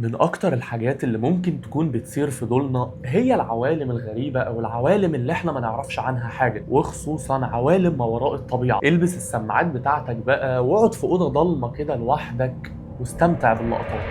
من أكتر الحاجات اللي ممكن تكون بتصير في ضلنا هي العوالم الغريبة أو العوالم اللي احنا ما نعرفش عنها حاجة، وخصوصا عوالم ما وراء الطبيعة. البس السماعات بتاعتك بقى واقعد في أوضة ضلمة كده لوحدك واستمتع باللقطات.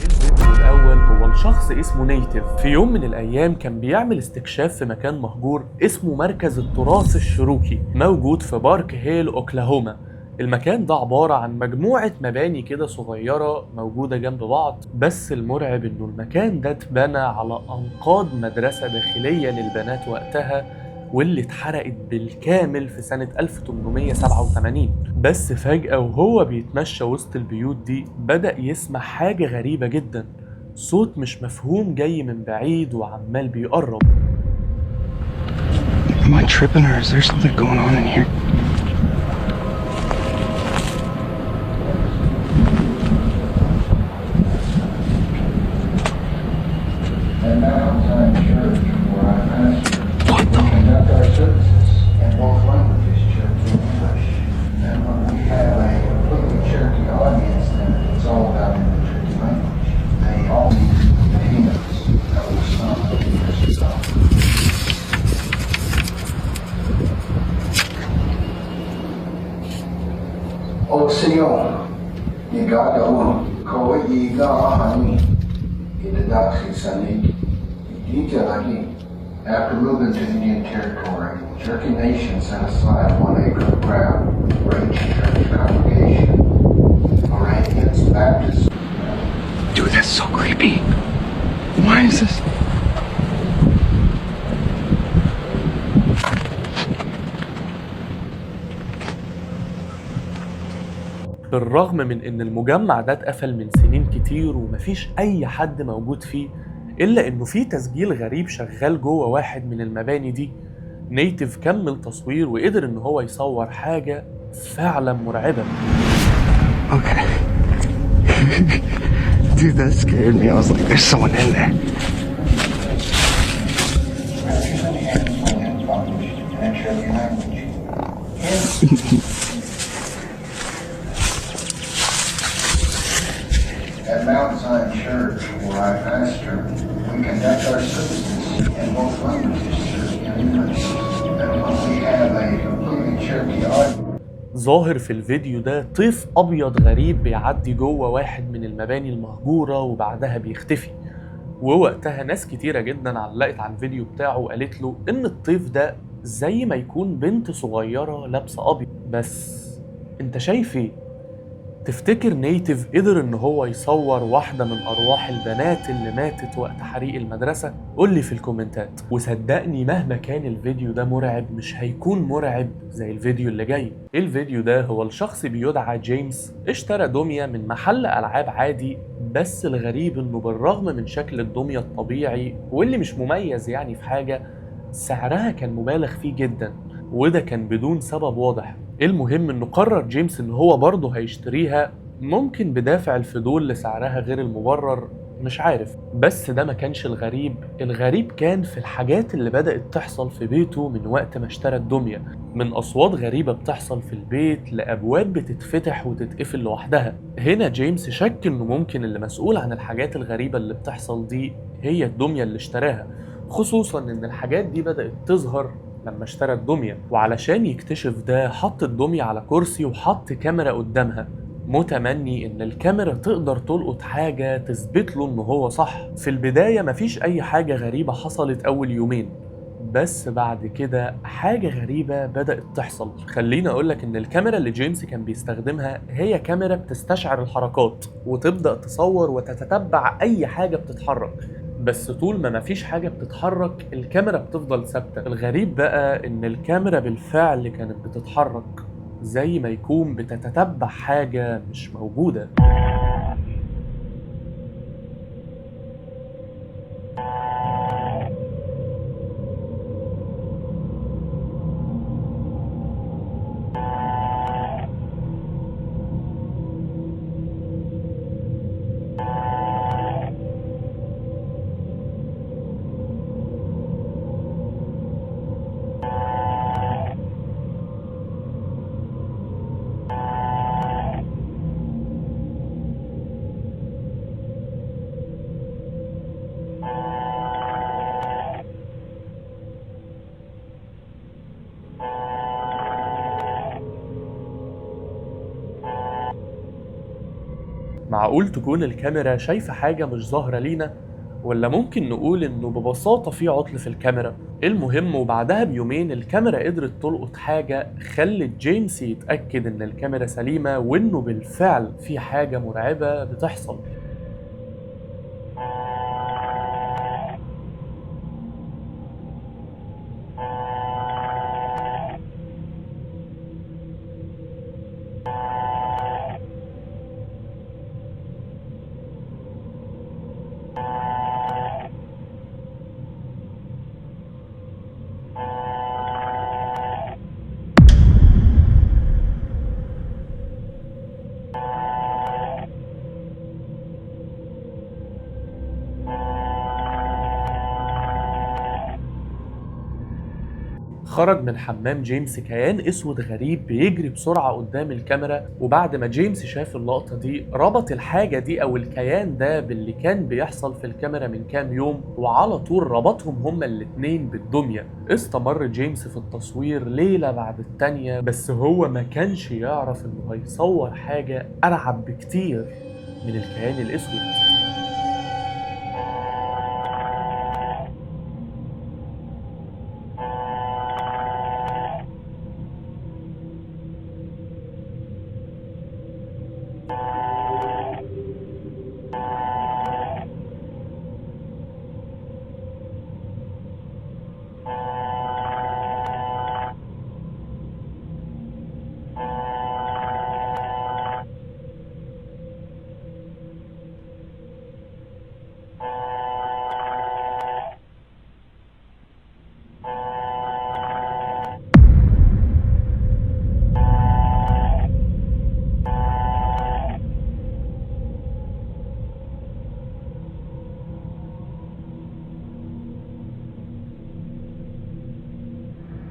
الفيديو الأول هو لشخص اسمه نيتيف. في يوم من الأيام كان بيعمل استكشاف في مكان مهجور اسمه مركز التراث الشروكي، موجود في بارك هيل أوكلاهوما. المكان ده عبارة عن مجموعة مباني كده صغيرة موجودة جنب بعض، بس المرعب إنه المكان ده اتبنى على أنقاض مدرسة داخلية للبنات وقتها، واللي اتحرقت بالكامل في سنة 1887. بس فجأة وهو بيتمشى وسط البيوت دي بدأ يسمع حاجة غريبة جدا، صوت مش مفهوم جاي من بعيد وعمال بيقرب. Am I tripping or is there something going on in here? And now I'm church where I pastor. We conduct our services in both languages, Cherokee and English. And when we have a completely Cherokee audience, then it's all about in the Cherokee language. They all need the hymns that were sung years ago. O Señor, llegado kowe yiga ahani, idadaki sani. After moving to Indian Territory, Cherokee Nation set aside 1 acre of ground for each church congregation. Moravians, Baptists. Dude, that's so creepy. Why is this? بالرغم من إن المجمع ده اتقفل من سنين كتير ومفيش أي حد موجود فيه، إلا إنه في تسجيل غريب شغال جوه واحد من المباني دي. نيتيف كمل تصوير وقدر إن هو يصور حاجة فعلا مرعبة. Okay. Dude, that scared me. I was like, there's someone in there. Scriptures and hymns published in a Cherokee language. At Mount Zion Church, where I pastor, we conduct our services in both languages, Cherokee and English. And when we have a completely Cherokee audience. ظاهر في الفيديو ده طيف أبيض غريب بيعدي جوه واحد من المباني المهجورة وبعدها بيختفي. ووقتها ناس كتيرة جدا علقت على الفيديو بتاعه وقالت له إن الطيف ده زي ما يكون بنت صغيرة لابسة أبيض. بس أنت شايف إيه؟ تفتكر نيتيف قدر إن هو يصور واحدة من أرواح البنات اللي ماتت وقت حريق المدرسة؟ قولي في الكومنتات. وصدقني مهما كان الفيديو ده مرعب مش هيكون مرعب زي الفيديو اللي جاي. الفيديو ده هو لشخص بيدعى جيمس اشترى دمية من محل ألعاب عادي، بس الغريب إنه بالرغم من شكل الدمية الطبيعي واللي مش مميز يعني في حاجة، سعرها كان مبالغ فيه جدا، وده كان بدون سبب واضح. المهم انه قرر جيمس ان هو برضه هيشتريها، ممكن بدافع الفضول لسعرها غير المبرر، مش عارف. بس ده ما كانش الغريب. الغريب كان في الحاجات اللي بدأت تحصل في بيته من وقت ما اشترى الدمية، من أصوات غريبة بتحصل في البيت لأبواب بتتفتح وتتقفل لوحدها. هنا جيمس شك انه ممكن اللي مسؤول عن الحاجات الغريبة اللي بتحصل دي هي الدمية اللي اشتراها، خصوصا ان الحاجات دي بدأت تظهر لما اشترى الدمية. وعلشان يكتشف ده حط الدمية على كرسي وحط كاميرا قدامها، متمني ان الكاميرا تقدر تلقط حاجة تثبت له ان هو صح. في البداية مفيش اي حاجة غريبة حصلت اول يومين، بس بعد كده حاجة غريبة بدأت تحصل. خليني أقولك إن الكاميرا اللي جيمس كان بيستخدمها هي كاميرا بتستشعر الحركات وتبدأ تصور وتتتبع أي حاجة بتتحرك، بس طول ما مفيش حاجة بتتحرك الكاميرا بتفضل ثابتة. الغريب بقى إن الكاميرا بالفعل كانت بتتحرك، زي ما يكون بتتتبع حاجة مش موجودة. معقول تكون الكاميرا شايفة حاجة مش ظاهرة لينا؟ ولا ممكن نقول إنه ببساطة في عطل في الكاميرا؟ المهم وبعدها بيومين الكاميرا قدرت تلقط حاجة خلت جيمس يتأكد إن الكاميرا سليمة وإنه بالفعل في حاجة مرعبة بتحصل. خرج من حمام جيمس كيان اسود غريب بيجري بسرعة قدام الكاميرا، وبعد ما جيمس شاف اللقطة دي ربط الحاجة دي او الكيان ده باللي كان بيحصل في الكاميرا من كام يوم، وعلى طول ربطهم هما الاتنين بالدمية. استمر جيمس في التصوير ليلة بعد التانية، بس هو ما كانش يعرف انه هيصور حاجة ارعب بكتير من الكيان الاسود.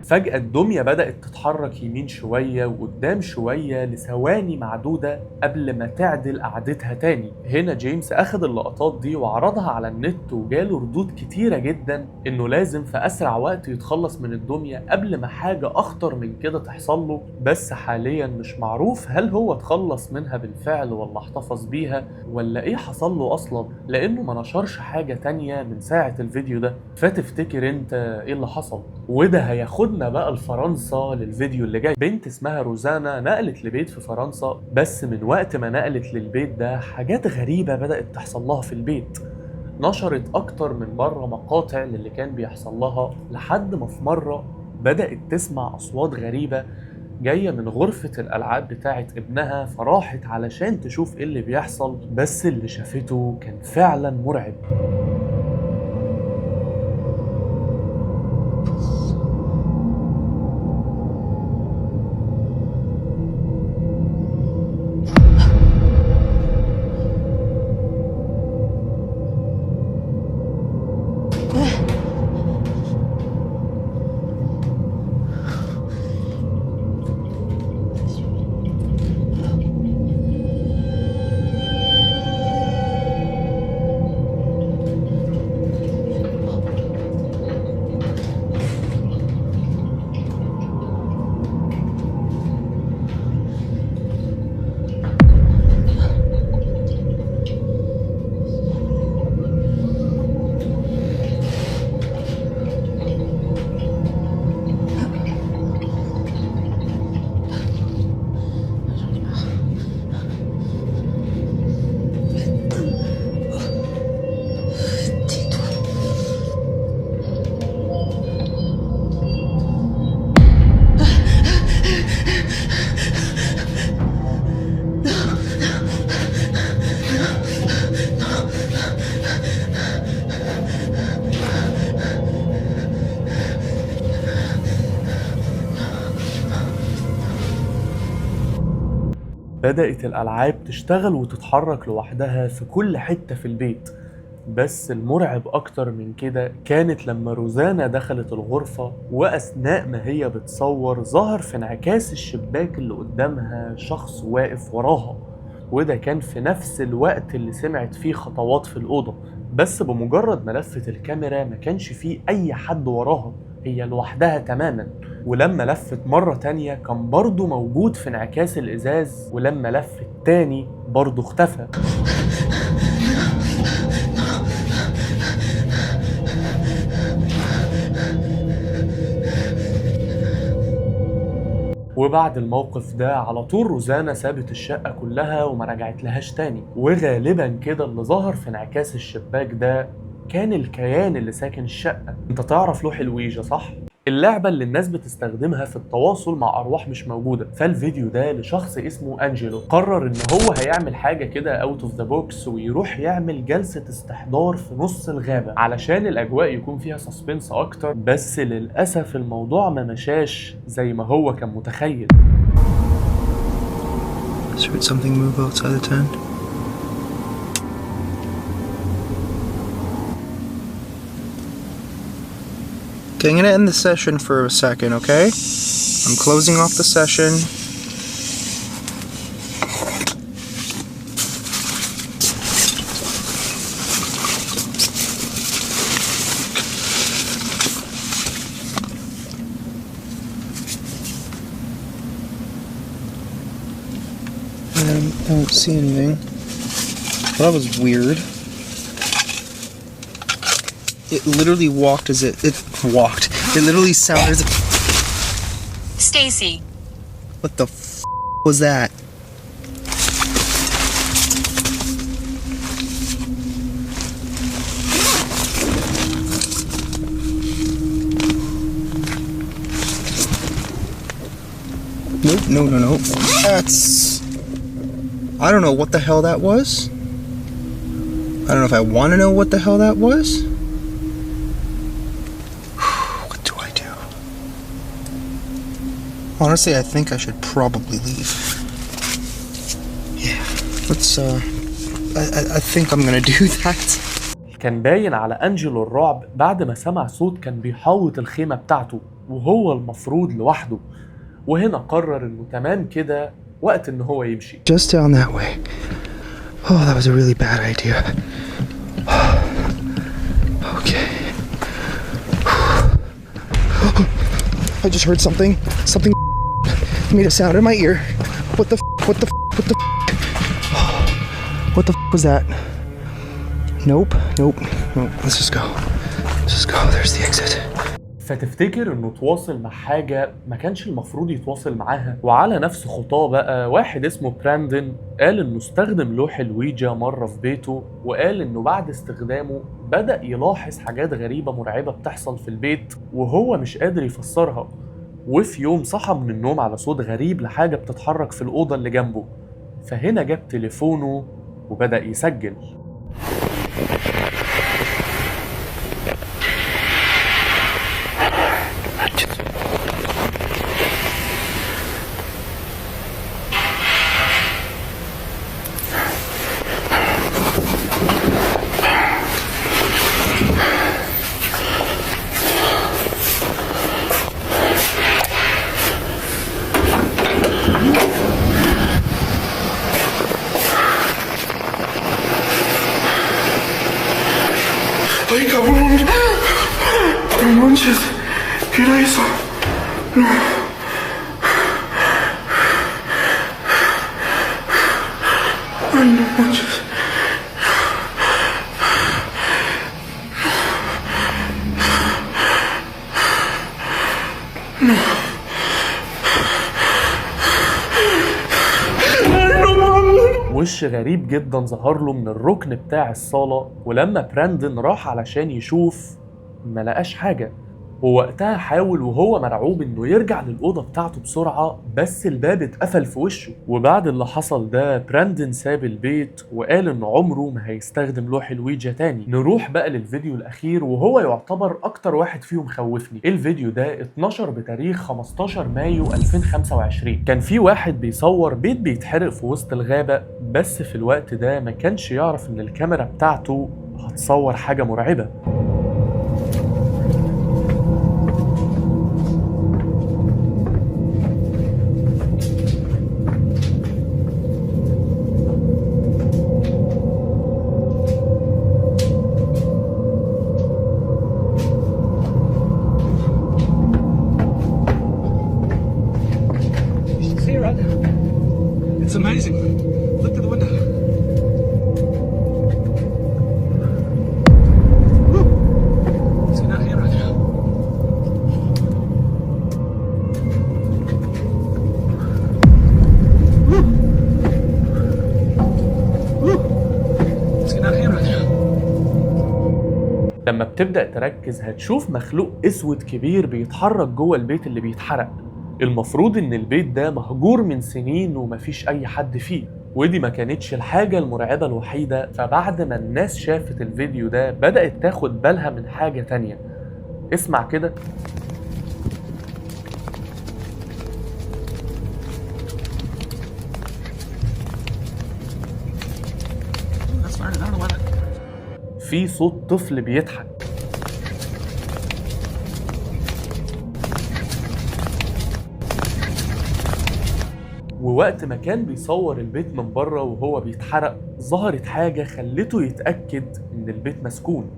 فجأة الدمية بدأت تتحرك يمين شوية وقدام شوية لثواني معدودة قبل ما تعدل قعدتها تاني. هنا جيمس أخد اللقطات دي وعرضها على النت وجاله ردود كتيرة جدا إنه لازم في أسرع وقت يتخلص من الدمية قبل ما حاجة أخطر من كده تحصل له، بس حاليا مش معروف هل هو اتخلص منها بالفعل ولا احتفظ بيها ولا إيه حصل له أصلا، لأنه ما نشرش حاجة تانية من ساعة الفيديو ده. فتفتكر أنت إيه اللي حصل؟ وده هياخدنا بقى لفرنسا للفيديو اللي جاي. بنت اسمها روزانا نقلت لبيت في فرنسا، بس من وقت ما نقلت للبيت ده حاجات غريبة بدأت تحصل لها في البيت. نشرت أكتر من مرة مقاطع للي كان بيحصل لها، لحد ما في مرة بدأت تسمع أصوات غريبة جاية من غرفة الألعاب بتاعة ابنها، فراحت علشان تشوف إيه اللي بيحصل، بس اللي شافته كان فعلا مرعب. بدأت الألعاب تشتغل وتتحرك لوحدها في كل حتة في البيت، بس المرعب أكتر من كده كانت لما روزانا دخلت الغرفة وأثناء ما هي بتصور ظهر في انعكاس الشباك اللي قدامها شخص واقف وراها، وده كان في نفس الوقت اللي سمعت فيه خطوات في الأوضة، بس بمجرد ما لفت الكاميرا ما كانش فيه أي حد وراها، هي لوحدها تماما. ولما لفت مرة تانية كان برضه موجود في انعكاس الإزاز، ولما لفت تاني برضه اختفى. وبعد الموقف ده على طول روزانا سابت الشقة كلها وما رجعت لهاش تاني. وغالبا كده اللي ظهر في انعكاس الشباك ده كان الكيان اللي ساكن الشقة. انت تعرف لوح الويجا صح؟ اللعبة اللي الناس بتستخدمها في التواصل مع أرواح مش موجودة. فالفيديو ده لشخص اسمه أنجيلو، قرر إن هو هيعمل حاجة كده أوت أوف ذا بوكس، ويروح يعمل جلسة استحضار في نص الغابة علشان الأجواء يكون فيها سسبنس أكتر. بس للأسف الموضوع ما مشاش زي ما هو كان متخيل. Heard something move outside the tent. Okay, I'm gonna end the session for a second, okay? I'm closing off the session. I don't see anything. Well, that was weird. It literally walked as it walked. It literally sounded as if. Stacy. What the was that? Nope, no. That's. I don't know what the hell that was. I don't know if I want to know what the hell that was. What do I do? Honestly, I think I should probably leave. Yeah, let's, I think I'm gonna do that. كان باين على أنجيلو الرعب بعد ما سمع صوت كان بيحوط الخيمة بتاعته وهو المفروض لوحده. وهنا قرر إنه تمام كده وقت إن هو يمشي. Just down that way. Oh, that was a really bad idea. Okay. I just heard something. Something made a sound in my ear. What the what the what the was that? Nope. Let's just go. There's the exit. فتفتكر انه تواصل مع حاجة ما كانش المفروض يتواصل معاها. وعلى نفس خطاه بقى واحد اسمه براندن قال انه استخدم لوح الويجا مرة في بيته، وقال انه بعد استخدامه بدأ يلاحظ حاجات غريبة مرعبة بتحصل في البيت وهو مش قادر يفسرها. وفي يوم صحى من النوم على صوت غريب لحاجة بتتحرك في الأوضة اللي جنبه، فهنا جاب تليفونه وبدأ يسجل. Ay, cabrón. No manches. ¿Qué era eso? No. Ay, no manches. No. وش غريب جدا ظهر له من الركن بتاع الصالة، ولما براندن راح علشان يشوف ما لقاش حاجة. ووقتها حاول وهو مرعوب انه يرجع للأوضة بتاعته بسرعة، بس الباب اتقفل في وشه. وبعد اللي حصل ده براندن ساب البيت وقال انه عمره ما هيستخدم لوح الويجا تاني. نروح بقى للفيديو الأخير وهو يعتبر أكتر واحد فيهم خوفني. الفيديو ده اتنشر بتاريخ 15 مايو 2025. كان في واحد بيصور بيت بيتحرق في وسط الغابة، بس في الوقت ده ما كانش يعرف ان الكاميرا بتاعته هتصور حاجة مرعبة. لما بتبدأ تركز هتشوف مخلوق اسود كبير بيتحرك جوه البيت اللي بيتحرق. المفروض ان البيت ده مهجور من سنين ومفيش اي حد فيه، ودي ما كانتش الحاجة المرعبة الوحيدة. فبعد ما الناس شافت الفيديو ده بدأت تاخد بالها من حاجة تانية. اسمع كده. في صوت طفل بيضحك. ووقت ما كان بيصور البيت من بره وهو بيتحرق ظهرت حاجة خلته يتأكد إن البيت مسكون.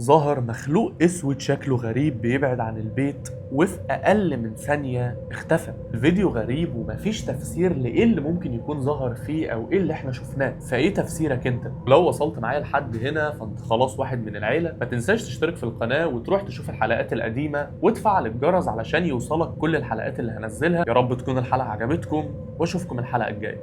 ظهر مخلوق اسود شكله غريب بيبعد عن البيت، وفي اقل من ثانية اختفى. الفيديو غريب ومفيش تفسير لايه اللي ممكن يكون ظهر فيه او ايه اللي احنا شفناه. فايه تفسيرك انت؟ لو وصلت معايا لحد هنا فانت خلاص واحد من العيلة. ما تنساش تشترك في القناة وتروح تشوف الحلقات القديمة وتفعل الجرس علشان يوصلك كل الحلقات اللي هنزلها. يا رب تكون الحلقة عجبتكم واشوفكم الحلقة الجاية.